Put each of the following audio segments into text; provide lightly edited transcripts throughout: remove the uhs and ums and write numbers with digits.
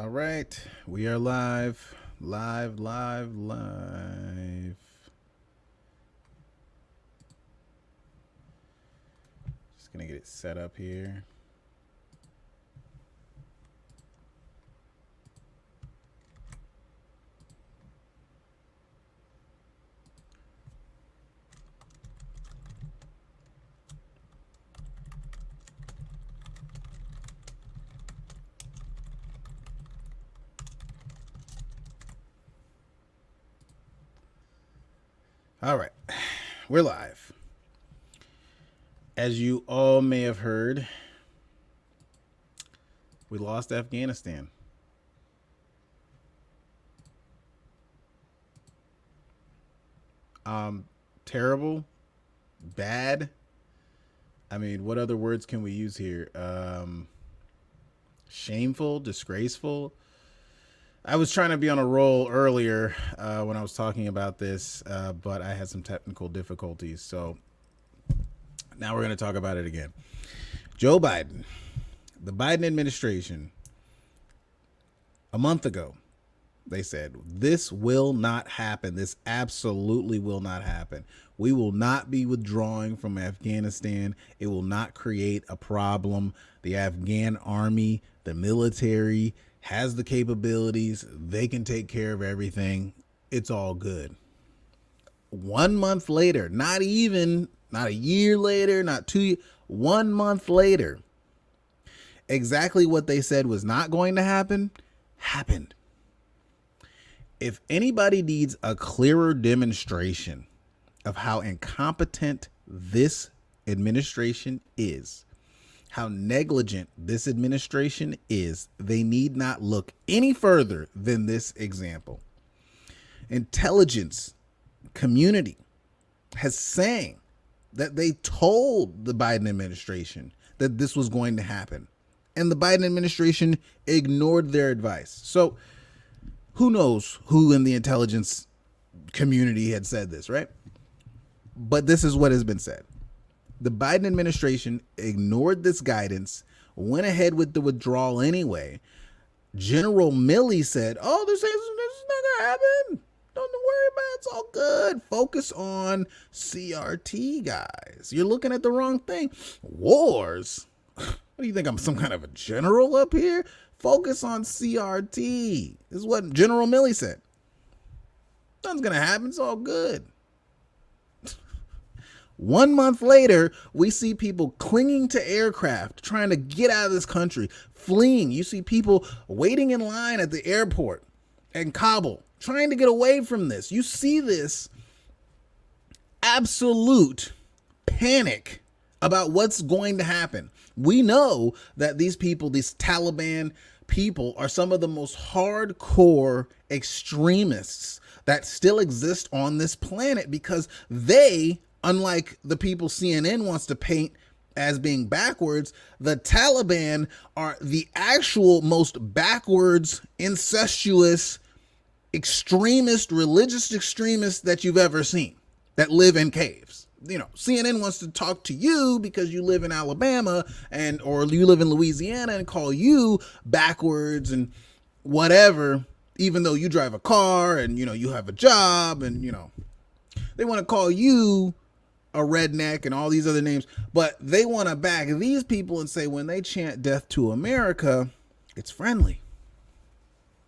All right, we are live, live. Just gonna get it set up here. All right, we're live. As you all may have heard, we lost Afghanistan. Terrible, bad. I mean, what other words can we use here? Shameful, disgraceful. I was trying to be on a roll earlier when I was talking about this, but I had some technical difficulties. So now we're going to talk about it again. Joe Biden, the Biden administration, a month ago, they said, this will not happen. This absolutely will not happen. We will not be withdrawing from Afghanistan. It will not create a problem. The Afghan army, the military, has the capabilities. They can take care of everything. It's all good. 1 month later, not a year later, not 2 years, 1 month later, exactly what they said was not going to happen, happened. If anybody needs a clearer demonstration of how incompetent this administration is, how negligent this administration is, they need not look any further than this example. Intelligence community has saying that they told the Biden administration that this was going to happen, and the Biden administration ignored their advice. So who knows who in the intelligence community had said this, right? But this is what has been said. The Biden administration ignored this guidance, went ahead with the withdrawal anyway. General Milley said, oh, this is not going to happen. Don't worry about it. It's all good. Focus on CRT, guys. You're looking at the wrong thing. Wars? What do you think? I'm some kind of a general up here? Focus on CRT. This is what General Milley said. Nothing's going to happen. It's all good. 1 month later, we see people clinging to aircraft, trying to get out of this country, fleeing. You see people waiting in line at the airport in Kabul, trying to get away from this. You see this absolute panic about what's going to happen. We know that these people, these Taliban people, are some of the most hardcore extremists that still exist on this planet, because they, unlike the people CNN wants to paint as being backwards, the Taliban are the actual most backwards, incestuous, extremist, religious extremists that you've ever seen that live in caves. You know, CNN wants to talk to you because you live in Alabama or you live in Louisiana and call you backwards and whatever, even though you drive a car and, you have a job and, they want to call you a redneck and all these other names, but they want to back these people and say when they chant death to America, it's friendly.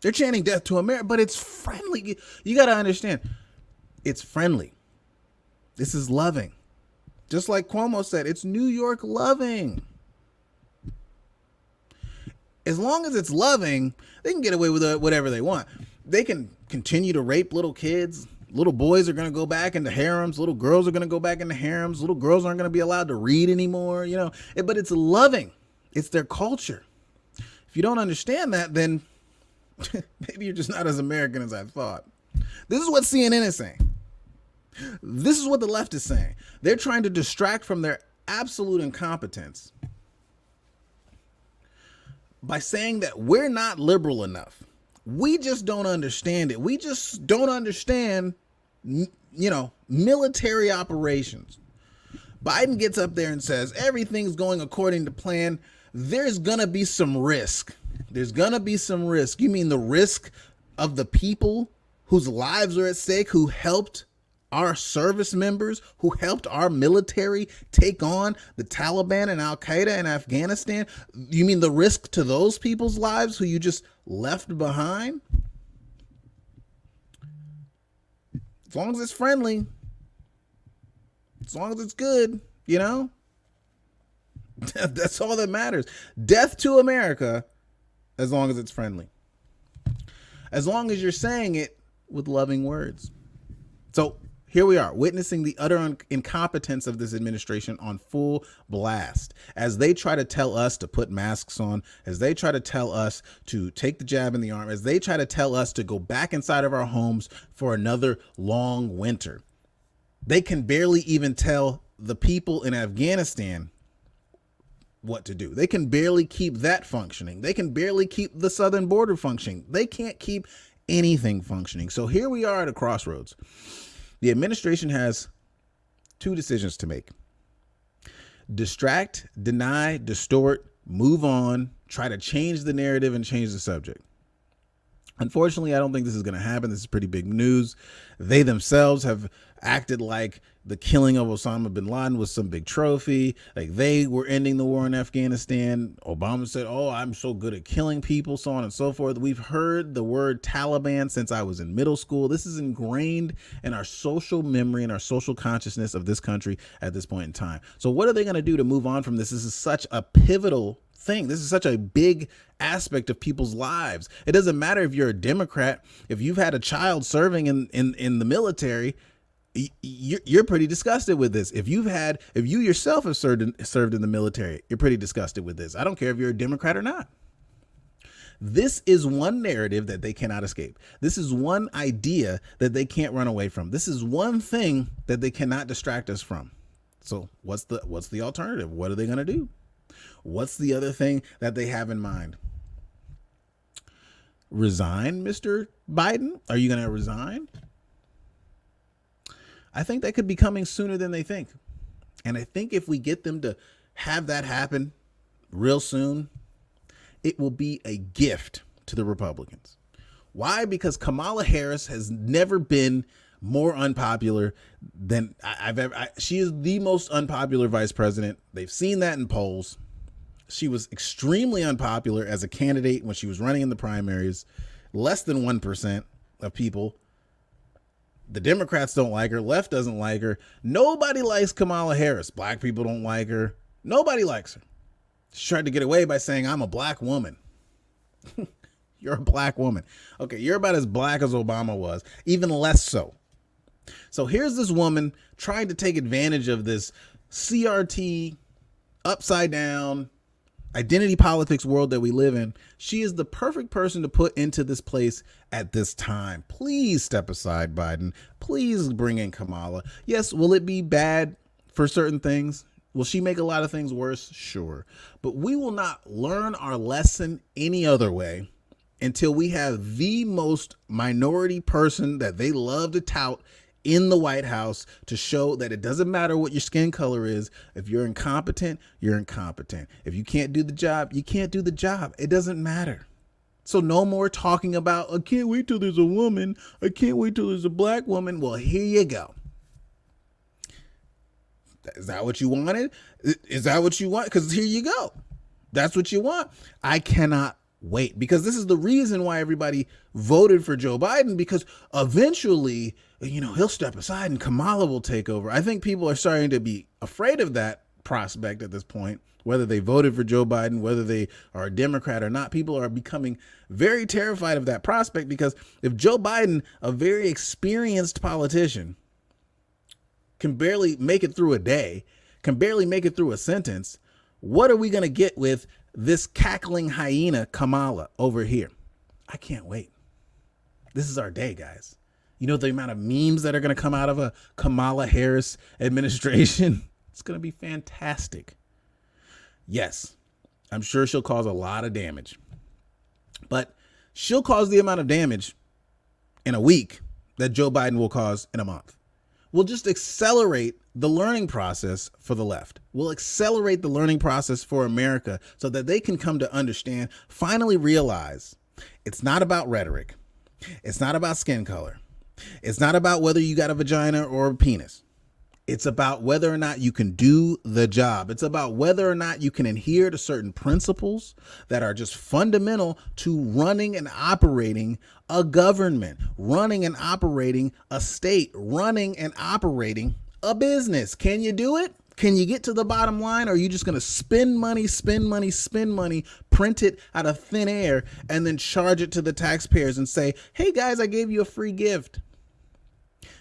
They're chanting death to America, but it's friendly. You got to understand, it's friendly. This is loving. Just like Cuomo said, it's New York loving. As long as it's loving, they can get away with whatever they want. They can continue to rape little kids. Little boys are going to go back into harems. Little girls are going to go back into harems. Little girls aren't going to be allowed to read anymore, but it's loving. It's their culture. If you don't understand that, then maybe you're just not as American as I thought. This is what CNN is saying. This is what the left is saying. They're trying to distract from their absolute incompetence by saying that we're not liberal enough. We just don't understand it. We just don't understand, military operations. Biden gets up there and says, everything's going according to plan. There's going to be some risk. There's going to be some risk. You mean the risk of the people whose lives are at stake, who helped our service members, who helped our military take on the Taliban and Al Qaeda in Afghanistan? You mean the risk to those people's lives who you just left behind? As long as it's friendly, as long as it's good, you know, that's all that matters. Death to America, as long as it's friendly. As long as you're saying it with loving words. So here we are, witnessing the utter incompetence of this administration on full blast as they try to tell us to put masks on, as they try to tell us to take the jab in the arm, as they try to tell us to go back inside of our homes for another long winter. They can barely even tell the people in Afghanistan what to do. They can barely keep that functioning. They can barely keep the southern border functioning. They can't keep anything functioning. So here we are at a crossroads. The administration has two decisions to make: distract, deny, distort, move on, try to change the narrative and change the subject. Unfortunately, I don't think this is going to happen. This is pretty big news. They themselves have acted like the killing of Osama bin Laden was some big trophy. Like they were ending the war in Afghanistan. Obama said, "Oh, I'm so good at killing people," so on and so forth. We've heard the word Taliban since I was in middle school. This is ingrained in our social memory and our social consciousness of this country at this point in time. So what are they going to do to move on from this? This is such a pivotal thing. This is such a big aspect of people's lives. It doesn't matter if you're a Democrat. If you've had a child serving in the military, you're pretty disgusted with this. If you yourself have served in the military, you're pretty disgusted with this. I don't care if you're a Democrat or not. This is one narrative that they cannot escape. This is one idea that they can't run away from. This is one thing that they cannot distract us from. So what's the alternative? What are they going to do? What's the other thing that they have in mind? Resign, Mr. Biden? Are you going to resign? I think that could be coming sooner than they think. And I think if we get them to have that happen real soon, it will be a gift to the Republicans. Why? Because Kamala Harris has never been more unpopular than I've ever. She is the most unpopular vice president. They've seen that in polls. She was extremely unpopular as a candidate when she was running in the primaries. Less than 1% of people. The Democrats don't like her. Left doesn't like her. Nobody likes Kamala Harris. Black people don't like her. Nobody likes her. She tried to get away by saying, "I'm a black woman." You're a black woman. Okay, you're about as black as Obama was, even less so. So here's this woman trying to take advantage of this CRT upside down identity politics world that we live in. She is the perfect person to put into this place at this time. Please step aside, Biden. Please bring in Kamala. Yes, will it be bad for certain things? Will she make a lot of things worse? Sure. But we will not learn our lesson any other way until we have the most minority person that they love to tout in the White House to show that it doesn't matter what your skin color is. If you're incompetent, you're incompetent. If you can't do the job, you can't do the job. It doesn't matter. So no more talking about, "I can't wait till there's a woman. I can't wait till there's a black woman." Well, here you go. Is that what you wanted? Is that what you want? Because here you go. That's what you want. I cannot wait, because this is the reason why everybody voted for Joe Biden, because eventually, he'll step aside and Kamala will take over. I think people are starting to be afraid of that prospect at this point, whether they voted for Joe Biden, whether they are a Democrat or not. People are becoming very terrified of that prospect, because if Joe Biden, a very experienced politician, can barely make it through a day, can barely make it through a sentence, what are we going to get with this cackling hyena Kamala over here? I can't wait. This is our day, guys. You know the amount of memes that are going to come out of a Kamala Harris administration? It's going to be fantastic. Yes, I'm sure she'll cause a lot of damage, but she'll cause the amount of damage in a week that Joe Biden will cause in a month. will just accelerate the learning process for the left. Will accelerate the learning process for America so that they can come to understand, finally realize it's not about rhetoric. It's not about skin color. It's not about whether you got a vagina or a penis. It's about whether or not you can do the job. It's about whether or not you can adhere to certain principles that are just fundamental to running and operating a government, running and operating a state, running and operating a business. Can you do it? Can you get to the bottom line? Or are you just going to spend money, print it out of thin air, and then charge it to the taxpayers and say, hey guys, I gave you a free gift?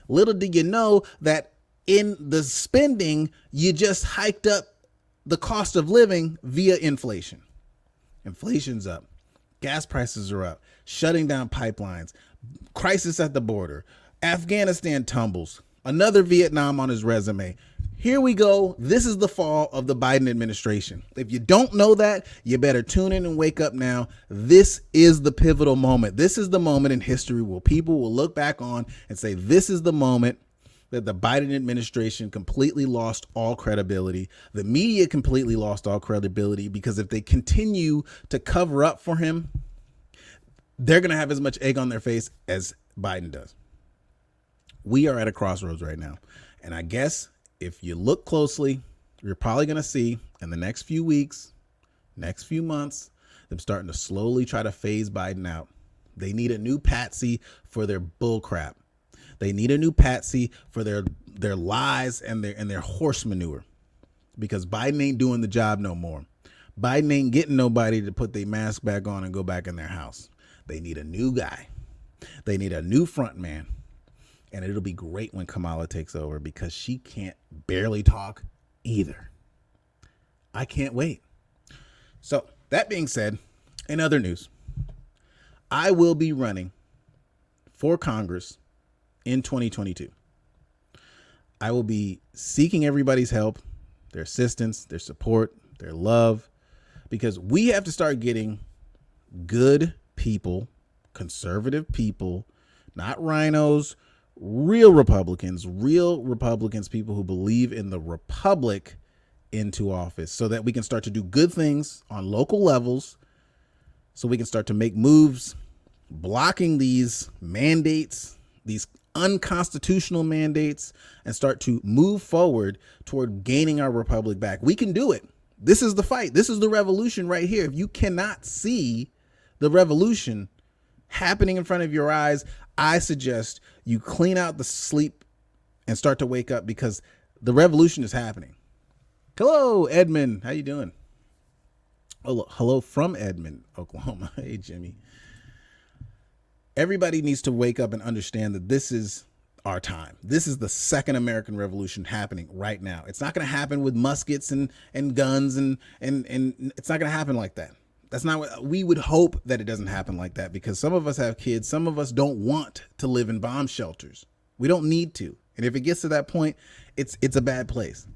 Little do you know that in the spending, you just hiked up the cost of living via inflation. Inflation's up. Gas prices are up. Shutting down pipelines. Crisis at the border. Afghanistan tumbles. Another Vietnam on his resume. Here we go. This is the fall of the Biden administration. If you don't know that, you better tune in and wake up now. This is the pivotal moment. This is the moment in history where people will look back on and say, this is the moment that the Biden administration completely lost all credibility. The media completely lost all credibility, because if they continue to cover up for him, they're going to have as much egg on their face as Biden does. We are at a crossroads right now. And I guess if you look closely, you're probably going to see in the next few weeks, next few months, them starting to slowly try to phase Biden out. They need a new patsy for their bull crap. They need a new patsy for their lies and their horse manure, because Biden ain't doing the job no more. Biden ain't getting nobody to put their mask back on and go back in their house. They need a new guy. They need a new front man. And it'll be great when Kamala takes over, because she can't barely talk either. I can't wait. So that being said, in other news, I will be running for Congress in 2022. I will be seeking everybody's help, their assistance, their support, their love, because we have to start getting good people, conservative people, not rhinos, real Republicans, people who believe in the republic, into office, so that we can start to do good things on local levels, so we can start to make moves blocking these mandates, these unconstitutional mandates, and start to move forward toward gaining our republic back. We can do it. This is the fight. This is the revolution right here. If you cannot see the revolution happening in front of your eyes, I suggest you clean out the sleep and start to wake up, because the revolution is happening. Hello, Edmond. How you doing? Hello from Edmond, Oklahoma. Hey, Jimmy. Everybody needs to wake up and understand that this is our time. This is the second American Revolution happening right now. It's not going to happen with muskets and guns and it's not going to happen like that. That's not what we would hope, that it doesn't happen like that, because some of us have kids. Some of us don't want to live in bomb shelters. We don't need to. And if it gets to that point, it's a bad place.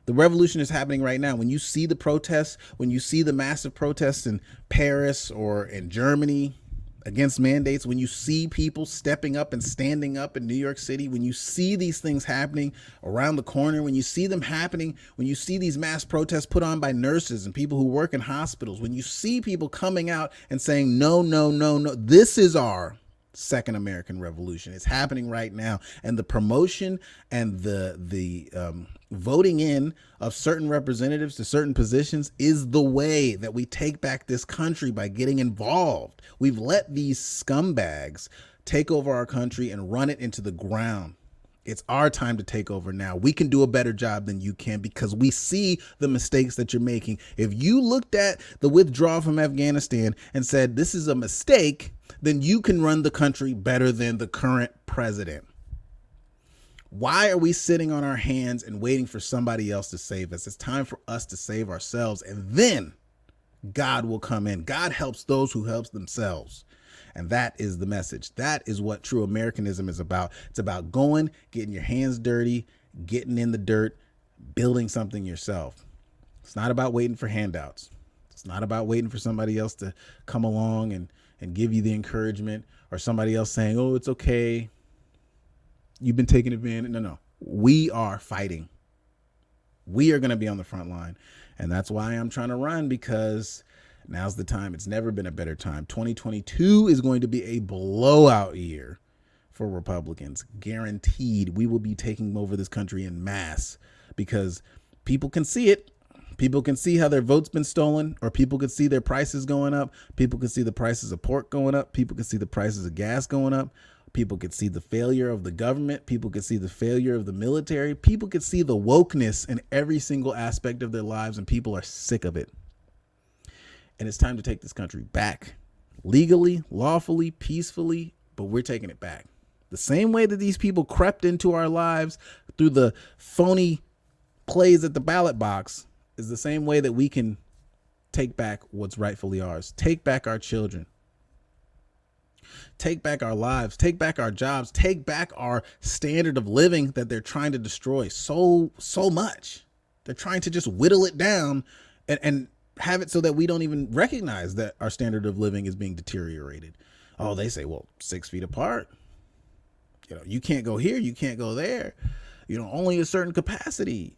The revolution is happening right now. When you see the protests, when you see the massive protests in Paris or in Germany against mandates, when you see people stepping up and standing up in New York City, when you see these things happening around the corner, when you see them happening, when you see these mass protests put on by nurses and people who work in hospitals, when you see people coming out and saying, no, no, no, no, this is our second American Revolution. It's happening right now. And the promotion and the voting in of certain representatives to certain positions is the way that we take back this country, by getting involved. We've let these scumbags take over our country and run it into the ground. It's our time to take over now. We can do a better job than you can, because we see the mistakes that you're making. If you looked at the withdrawal from Afghanistan and said this is a mistake, then you can run the country better than the current president. Why are we sitting on our hands and waiting for somebody else to save us? It's time for us to save ourselves, and then God will come in. God helps those who help themselves. And that is the message. That is what true Americanism is about. It's about going, getting your hands dirty, getting in the dirt, building something yourself. It's not about waiting for handouts. It's not about waiting for somebody else to come along and give you the encouragement, or somebody else saying, oh, it's okay, you've been taken advantage. No. We are fighting. We are going to be on the front line. And that's why I'm trying to run, because now's the time. It's never been a better time. 2022 is going to be a blowout year for Republicans. Guaranteed. We will be taking over this country in mass, because people can see it. People can see how their vote's been stolen, or people can see their prices going up. People can see the prices of pork going up. People can see the prices of gas going up. People could see the failure of the government. People could see the failure of the military. People could see the wokeness in every single aspect of their lives, and people are sick of it. And it's time to take this country back, legally, lawfully, peacefully, but we're taking it back. The same way that these people crept into our lives through the phony plays at the ballot box is the same way that we can take back what's rightfully ours. Take back our children. Take back our lives. Take back our jobs. Take back our standard of living that they're trying to destroy so much. They're trying to just whittle it down and have it so that we don't even recognize that our standard of living is being deteriorated. Oh, they say, well, 6 feet apart. You can't go here. You can't go there. Only a certain capacity.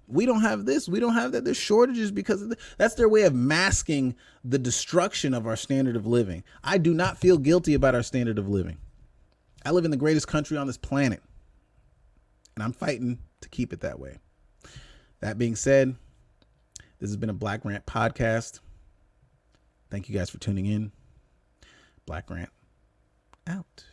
We don't have this. We don't have that. There's shortages because of that's their way of masking the destruction of our standard of living. I do not feel guilty about our standard of living. I live in the greatest country on this planet, and I'm fighting to keep it that way. That being said, this has been a Black Rant podcast. Thank you guys for tuning in. Black Rant out.